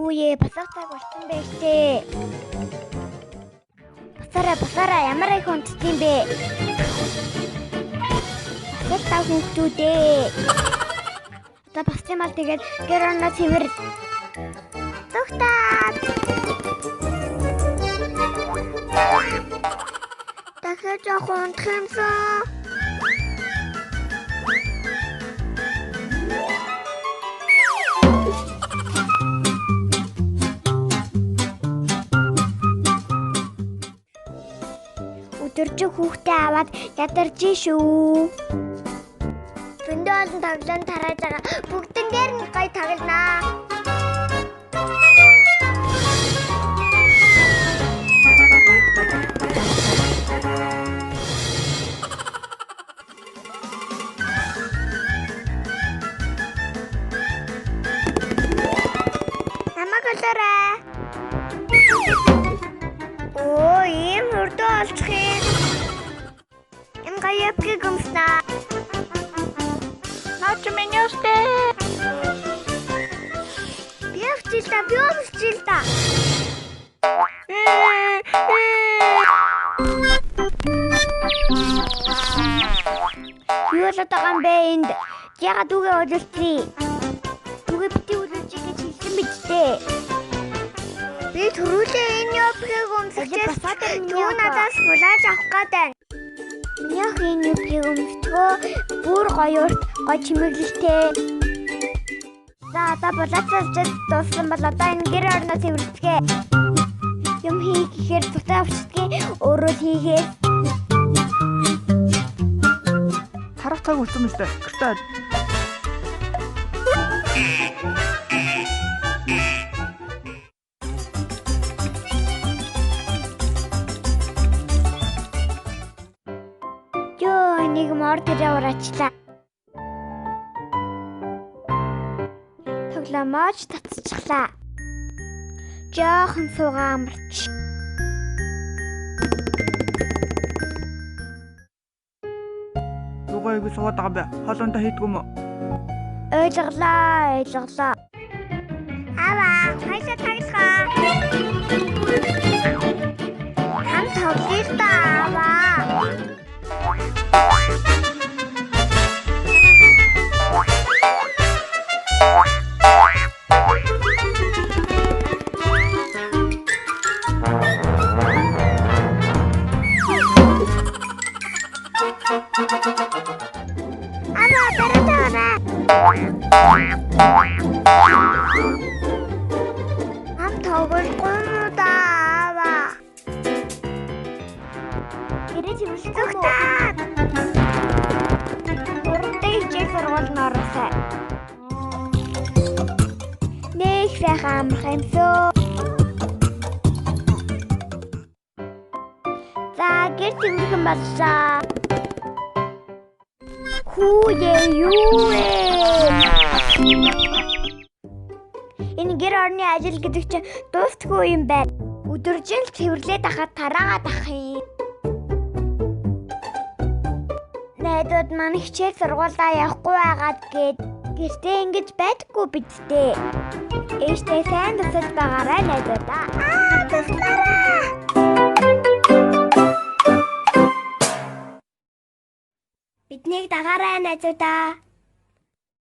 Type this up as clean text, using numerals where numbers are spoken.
Үе басаатайг болсон байж тээ. Басараа ямар их хүндтэй юм бэ? Басаатаа хүндүүдээ. Одоо бас юм аа тэгээд гэр орноо цэвэр. Тухтаа. Дахиад яг унтах юмсан. Өдөржин хүүхдээ аваад ядарч шүү. Бүндээ олон тоглоом тарааж байгаа. Бүгднгээр нь гоё тоглонаа. Намайг олоорой. Оо, ийм хурдан олчих юм. Им гаяпки гомснаа. Наач миний өстэй. Биовчилта. Юу л тагаан бэ энд? Ягаад үгээ ололцъя? Үгээ бити ололж гэж хэлсэн биз дээ. Би түрүүлээ энэ явбыг өмсөж юу надаас булааж авах гэдэг. Миний энэ явбыг өмсгөө бүр гоё чимэглэлтэй. За одоо булаацаж дууссан бол одоо энэ гэр орноо цэвэрлэцгээ. Юм хийх гэхээр тутаа авчдгийг өөрөө хийгээ. Харах цаг болсон юм шүү дээ. Гэртээ. Нэг мор дээр ураачлаа. Тогломооч татчихлаа. Жоохон суугаа амарч. Юугаа ингэ суугаад байгаа юм бэ? Хоолондоо хийдгүй юм уу? Ойлголоо. Аваа, хайшаа таглахаа. Хам тоглоё та аваа. Ам тоглохгүй муу даа. Гэрэж хөвсөхгүй. Урдтай хичээл сургууль нь оросоо. Нэг сайхан амрах юмсоо. За гэр тэмэрхэн боллоо. Хүүе юу вэ? Энэ гэр орны ажил гэдэг чинь дуустгүй юм байна. Өдөржин л цэвэрлээд ахад тараагаад ах юм. Найдууд маань хичээл сургуулаа явахгүй байгаад гээд гэртээ ингэж байдаггүй биз дээ. Ээжтэй сайн тусалж байгаарай найдуудаа. Туслаарай. Биднийг дагаарай найзуудаа.